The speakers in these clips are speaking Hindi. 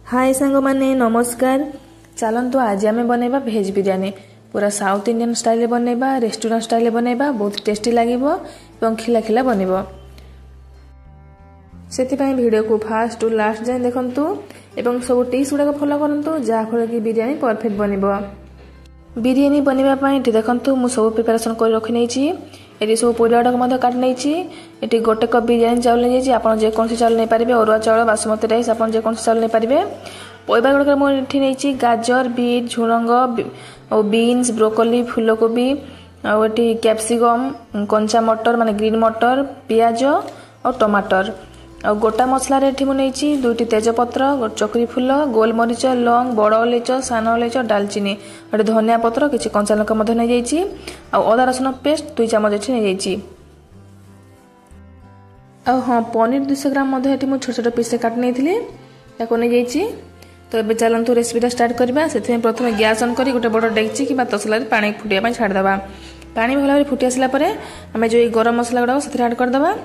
हाय सांग माने नमस्कार। चलतु आज आम बनैबा भेज बिरियानी पूरा साउथ इंडियन स्टाइल बनैबा, रेस्टोरेंट स्टाइल बनैबा। बहुत टेस्टी लागिबो एवं खिला खिला बनिबो। सेति वीडियो को फास्ट टू लास्ट जाए देखंतु एवं सब टिप्स गुडा फॉलो करंतु जा फल कि बिरियानी परफेक्ट बनिबो। बिरियानी बनिबा पई देखंतु मु सब प्रिपरेशन कर रखि नैछि। एटी सब परिवाडक मध्य काट नैछि। एटी गोटे कप बिरियानी चावल नै जाइछि। आपण जे कोन से चावल नै पारिबे, अरुआ चावल, बासमती राइस, आपण जे कोन से चावल नै पारिबे। परिबा गुडक मु एठी नैछि गाजर, बीट, झुरंग और बीन्स, ब्रोकोली, फूलकोबी और एटी कैप्सिकम, कंचा मटर माने ग्रीन मटर, प्याज और टमाटर और गोटा मसला रे एठी मु नैछि दुईटी तेजपत्र, चक्री फूल, गोलमरीच, लौंग, बड़ इलायच, सान इलायच, दालचीनी और धनिया पत्र, किछि कंचा लंका मध्य नै जाइछि और अदा रसुन पेस्ट 2 चम्मच एठी नै जाइछि। और हां पनीर 200 ग्राम मध्य एठी मु छोट छोट पीस रे काट नैथिली ताको नै जाइछि। तो एबे चलंतु रेसिपीटा स्टार्ट करबा। सेथे प्रथमे गैस ऑन करी गोटे बड़ डेगची कि तसला रे पानी फुटिया पय छाड़ दबा। पानी भला भाबरे फुटी आसला परे हमें जो गरम मसला गुडा सेथे ऐड कर दबा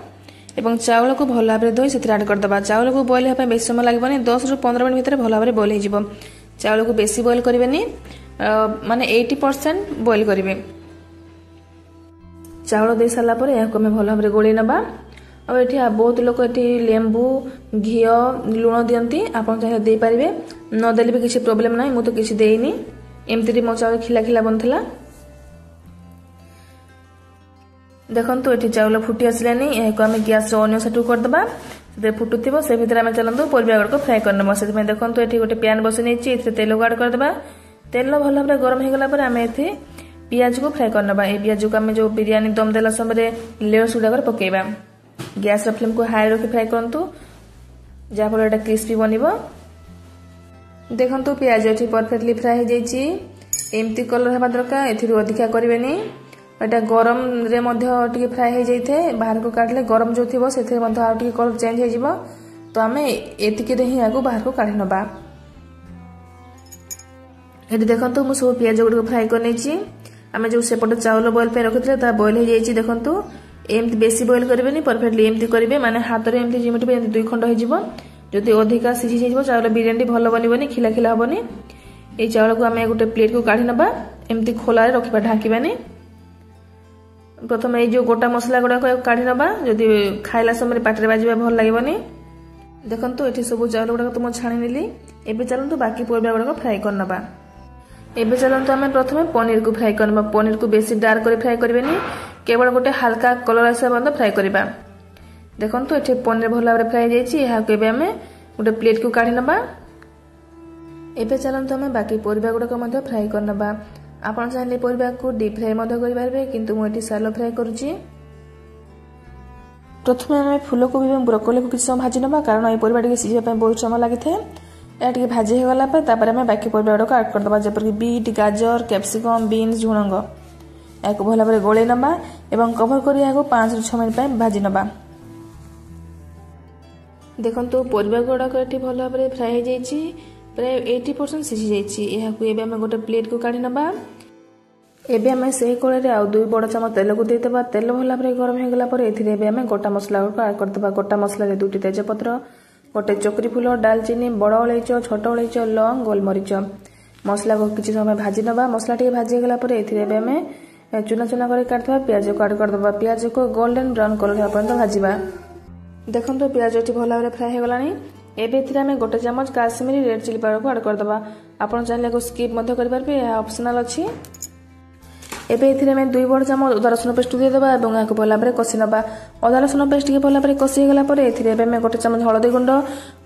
एवं चावल को भल भाव धोई से ऐड कर दबा। चावल को बॉयल होगा बेसी समय लगभग 10 ରୁ 15 मिनट भीतर भल भाव बॉयल हो। चावल को बेसी बॉयल करेंगे माने 80% बॉयल करेंगे। चावल दे सारा पर यह भल भाव गोली नबा। और ये बहुत लोग ये लेंबू, घी, लुण दियंती। आपन चाहे दे पारिबे, न देले भी किसी प्रॉब्लम नाही। मु तो किसी देइनी, एमती मो चावल खिला खिला बनथिला। देखंतु एठी चावल फुटी आसलानी। यह आम गैस अन्य साइड कर दबा। से फुटुथिबो से भितर आम चलंतु परिबा गुडको फ्राई करनबो। से देखंतु एठी गोटे पैन बसि नैछि। एथे तेल ऐड कर दबा। तेल भल भाव गरम हो गला पर आम एथे पियाज को फ्राई करनबा। ए पियाज को आम जो बिरियानी दम देला समय लेयर्स गुडा पकेबा। गैस फ्लेम को हाई रखि फ्राई करंतु जा फल एटा क्रिस्पी बनिबो। देखंतु पियाज एठी परफेक्टली फ्राई हो जाइछि। एमती कलर हेबा दरकार, एथिरु अधिका करिवेनी। एटा गरम रे मध्य टिके फ्राई हो जाइथे। बाहर को काटले गरम जो थिबो सेथे मध्य आ टिके कलर चेंज हो जिवो। तो आमे एतिके रे ही आगो बाहर को काढी नबा। एठी देखंतु मु सब पियाज गुडको फ्राई कर नैछि। आमे जो सेपट चावल बॉयल पे रखिथले ता बॉयल हो जाइछि। देखंतु एमती बेसी बॉयल करिवेनी, परफेक्टली एमती करिवे माने हाथ रे एमती जिमिटबे एमती दुई खंड हो जिवो। जदि अधिका सिझी जिवो चावल बिरियानी भलो बनिबोनी, खिला खिला हबोनी। ए चावल को आमे गोटे प्लेट को काढी नबा। एमती खोला रे रखिबा, ढाकीबानी। प्रथम ये जो गोटा मसला गुडा काढ़ी नबा, जदि खाइला समय पाटे बाजिबा भल लागबोनी। देखंतु एठी सब चावल गुडा तो मु छाणी नेली। एबे चलंतु बाकी परिबा गुडा फ्राई कर नबा। एबे चलंतु आमे प्रथमे पनीर को फ्राई करबा। पनीर को बेसी डार्क करे फ्राई करबेनी, केवल गोटे हल्का कलर आसा बंद फ्राई करबा। देखंतु एठी पनीर भल भाबरे फ्राई जाइछि। एहा को एबे आमे गोटे प्लेट को काढी नबा। एबे चलंतु आमे बाकी परिबा गुडा मध्य फ्राई कर नबा। आपण चाहे परिबा को डीप फ्राई मध्य करि पारबे, किंतु मु एठी शैलो फ्राई करूछि। प्रथमे आमे फूलकोबी एवं ब्रोकोली को किछ समय भाजी नबा, कारण ए परिबा टिके सिझिबा पय बहुत समय लागिथे। या टिके भाजी हे गला पर तापर आमे बाकी परिबा गुडा ऐड कर दबा, जेपर कि बीट, गाजर, कैप्सिकम, बीन्स, झुरंग। याको भल भाबरे गोळे नबा एवं कवर करी याको 5 ରୁ 6 मिनिट पय भाजी नबा। देखंतु परिबा गुडा एठी भल भाबरे फ्राई हो जाइछि। प्राय 80% सिझी जाइछि। याको एबे आमे गोटे प्लेट को काढी नबा। एबे आमे सेही कोळे रे आ 2 बड़ चम्मच तेल को देतबा। तेल भल भाबरे गरम हो गला पर एथिरे एबे आमे गोटा मसला को ऐड कर दबा। गोटा मसला रे 2टी तेजपत्र, गोटे चक्री फूल, दालचीनी, बड़ इलायच, छोट इलायच, लौंग, गोलमरीच। मसला को किछि समय भाजी नबा। मसला टिके भाजी गला पर एथिरे एबे आमे चुना चुना कर काटवा प्याज को ऐड कर दबा। प्याज को गोल्डन ब्राउन कलर हेबा पर्यंत भाजीबा। देखंतु प्याज एठी भल भाबरे फ्राई हो गलानी। एबे एथिरे आमे गोटे चम्मच काश्मीरी रेड चिली पाउडर को ऐड कर दबा। आपण चाहिले को स्किप मध्य करि पारबे, या ऑप्शनल अछि। एबे एथिरे आमे 2 बड़ चम्मच अदा रसुन पेस्ट दे दबा एवं याको भल भाबरे कसी नबा। अदा रसुन पेस्ट के भल भाबरे कसी गला पर एथिरे एबे आमे गोटे चम्मच हळदी गुंड,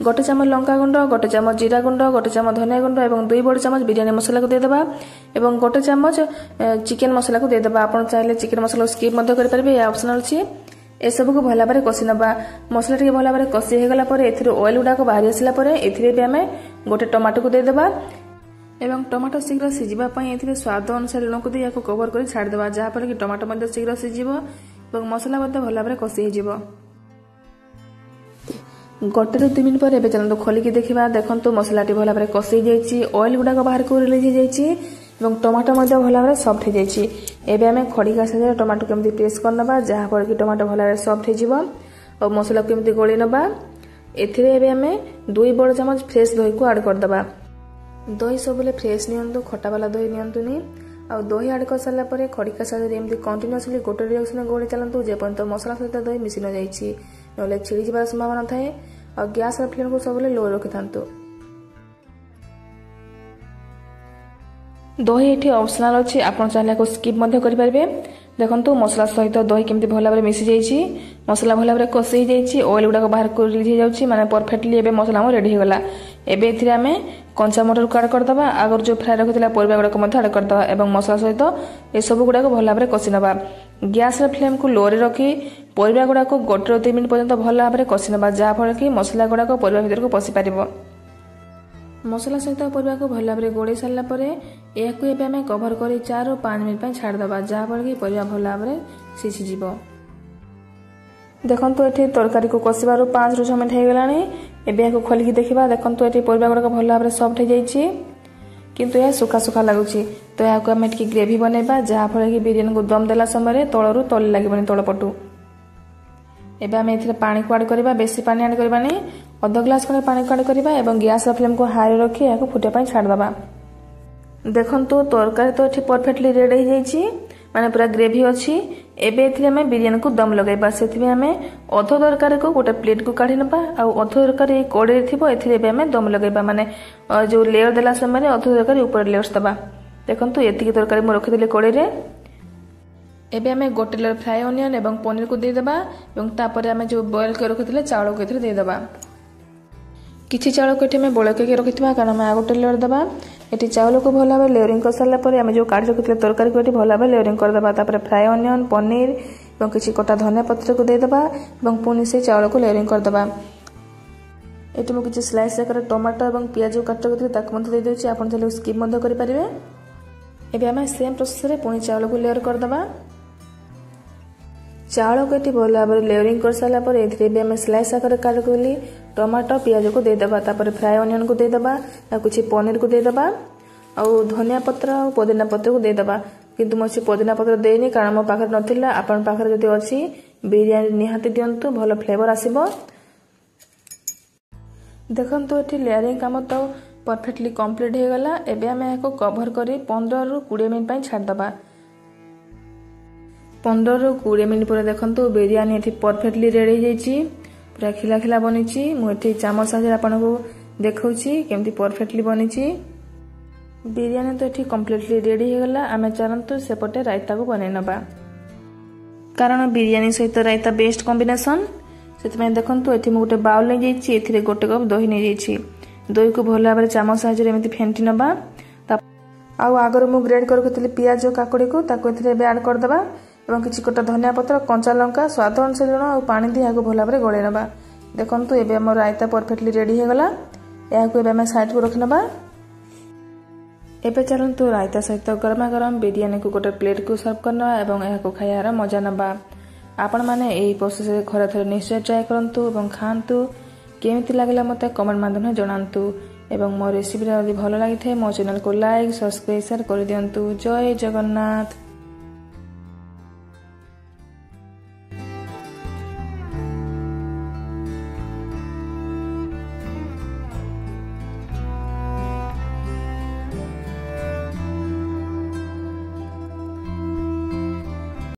गोटे चम्मच लंका गुंड, गोटे चम्मच जीरा गुंड, गोटे चम्मच धनिया गुंड एवं 2 बड़ चम्मच बिरयानी मसला को दे दबा एवं गोटे चम्मच चिकन मसला को दे दबा। आपण चाहिले चिकन मसला को स्किप मध्य करि पारबे, या ऑप्शनल अछि। ए सब को भल भाबरे कसी नबा। मसला टिके भल भाबरे कसी हे गला पर एथिरे ऑयल गुडा को बाहरी आसिला पर एथिरे बे आमे गोटे टमाटो को दे दबा एवं टमाटो शीघ्र सिझिबा पई एथिरे स्वाद अनुसार लुण को दे याको कवर करी छाड़ दबा, जा पर कि टमाटो मध्ये शीघ्र सिझिबो एवं मसला मध्ये भल भाबरे कसी हे जिवो। गोटे ରୁ 2 मिनिट पर एबे चलंतु खोली के देखिबा। देखंतु मसला टी भल भाबरे कसी जाइछि, ऑयल गुडा को बाहर को रिलीज हो जाइछि एवं टमाटो मध्ये भल भाबरे सॉफ्ट हो जाइछि। एबे हमें खड़ी का साथे टमाटो केमति प्रेस करनबा, जा पर कि टमाटो भल भाबरे सॉफ्ट हो जिवो और मसला केमति गोली नबा। एथिरे एबे आमे 2 बड़ चामच फ्रेश दही को ऐड कर दबा। दही सबले फ्रेश नियंतु, खटा वाला दही नियंतुनी। आ दही ऐड कर सारा पर खड़िका साहाय्य एमती कंटिन्यूअसली गोटे डायरेक्शन गोली चलतु जेपर्यंत मसला सहित दही मिसी न जाइछि, नले छिड़ी जिबार संभावना थाए। आ गैस फ्लेम को सबले लो रखि थांतु। दही एठी ऑप्शनल अछि, आपण चाहले को स्किप मध्ये करि परबे। देखंतु मसला सहित दही केमती भला भाबरे मिसी जाइछि, मसला भला भाबरे कषि जाइछि, ऑयल गुडा को बाहर को रिलीज हो जाउछि, माने परफेक्टली एबे मसला हम रेडी हो गला। एबे एथिरे हमें कंचा मटर को ऐड कर दबा। आगर जो फ्राई रखितला परिबा गुडा को मध्ये ऐड कर दबा एवं मसला सहित ए सब गुडा को भला भाबरे कषि नबा। गैस रे फ्लेम को लो रे रखी परिबा गुडा को 1-2 मिनिट पर्यंत भला भाबरे कषि नबा, जा फल कि मसला गुडा को परिबा भीतर को पसि पारिबो। मसला सहित परिबा को भला भाबरे गोळै सारला परे एयाकु एबे हमें कवर करी 4-5 मिनिट पय छाड़ दबा, जा फल कि परिबा भला भाबरे सिझि जिवो। देखंतु एठी तरकारी को कसिबारु 5-6 मिनिट हे गलानी। एबे याको खोलिकी देखिबा। देखंतु एठी परिबा गुडा को भला भाबरे सॉफ्ट हे जाइछि, किंतु या सुखा सुखा लागुछि। तो याको हमें टिके ग्रेवी बनेबा, जा फल कि बिरयानी को दम देला समय तळरु तळी लागिबनी तळ पटु। एबे हमें एथिरे पानी को ऐड करबा, बेसी पानी ऐड करबानी, आधा ग्लास खने पानी को ऐड करबा एवं गैस फ्लेम को हाई रखी याको फुटे पय छाड़ दबा। देखंतु तरकारी तो एठी परफेक्टली रेडी हो जाइछि, माने पूरा ग्रेवी अछि। एबे एथिरे हमें बिरयानी को दम लगाइबा। सेथिबे हमें अधो तरकारी को गोटे प्लेट को काढी नबा, आ अधो तरकारी कोड़े थिबो एथिरे एबे हमें दम लगाइबा, माने जो लेयर देला समय अधो तरकारी ऊपर लेयर्स दबा। देखंतु एतिकी तरकारी मो रखिदेले कोड़े रे। एबे हमें गोटे लेयर फ्राई ऑनियन एवं पनीर को दे दबा एवं तापर हमें जो बॉयल कर रखिथिले चावल को एथिरे दे दबा। किछि चावल को एठी हमें बॉयल करके रखिथिबा, कारण हमें आ गोटे लेयर दबा। एठी चावल को भला भाबे लेयरिंग कर सारला परे हमें जो काढि रखिथिले तरकारी को एठी भला भाबे लेयरिंग कर दबा। तापर फ्राई ऑनियन, पनीर एवं किछि कटा धनिया पत्र को दे दबा एवं पुनी से चावल को लेयरिंग कर दबा। एठी मो किछि स्लाइस आकार टमाटो एवं प्याज को काट रखिथिले ताको मध्ये दे देछि, आपण चले स्किप मध्ये करि परिबे। एबे हमें सेम प्रोसेस रे पुनी चावल को लेयर कर दबा। चावल को एठी भला भाबे लेयरिंग कर सारला पर एथिरे बे हमें स्लाइस आकार काट कोली टमाटो प्याज को दे दबा। तापर फ्राई ऑनियन को दे दबा, आ कुछ पनीर को दे दबा, आ धनिया पत्र और पुदीना पत्र को दे दबा। किंतु मोछि पुदीना पत्र देनी, कारण मो पाखर नथिला। आपण पाखर जदि अछि बिरयानी निहाती दियंतु, भलो फ्लेवर आसीबो। देखंतु एठी लेयरिंग काम तो परफेक्टली कंप्लीट हे गला। एबे हमें याको कवर करी 15-20 मिनिट पय छाड़ दबा। 15-20 मिनिट पर देखंतु बिरयानी एठी परफेक्टली रेडी हो जाइछि, पूरा खिला खिला बनिछि। मु एठी चामच साजे आपन को देखौछि केमती परफेक्टली बनिछि। बिरयानी तो एठी कंप्लीटली रेडी हो गला। आमे चलंतु सेपटे रायता को बनै नबा, कारण बिरयानी सहित रायता बेस्ट कॉम्बिनेशन। सेतमे देखंतु एठी मु गोटे बाउल नै जाइछि, एथिरे गोटे कप दही नै जाइछि। दही को भला भाबरे चामच साजे एमती फेंटी नबा। आ आगर मु ग्रेड कर रखिथिले पियाज काकुड़ी को ताको एथिरे बे ऐड कर दबा एवं किछि कटा धनिया पत्र, कंचा लंका, स्वाद अनुसार लूण और पानी दी याको भला भाबरे गळे नबा। देखंतु एबे हमर रायता परफेक्टली रेडी हो गला। याको एबे हम साइड को रख नबा। एबे चलंतु रायता सहित गरमा गरम बिरयानी को गोटे प्लेट को सर्व करना एवं याको खायार मजा नबा। आपण माने एही प्रोसेस रे खरा थरे निश्चय ट्राई करंतु एवं खांतु। केमिति लागला मते कमेंट माध्यम जणांतु एवं मो रेसिपी यदि भलो लागि थाए मो चैनल को लाइक, सब्सक्राइब, शेयर कर दियंतु। जय जगन्नाथ।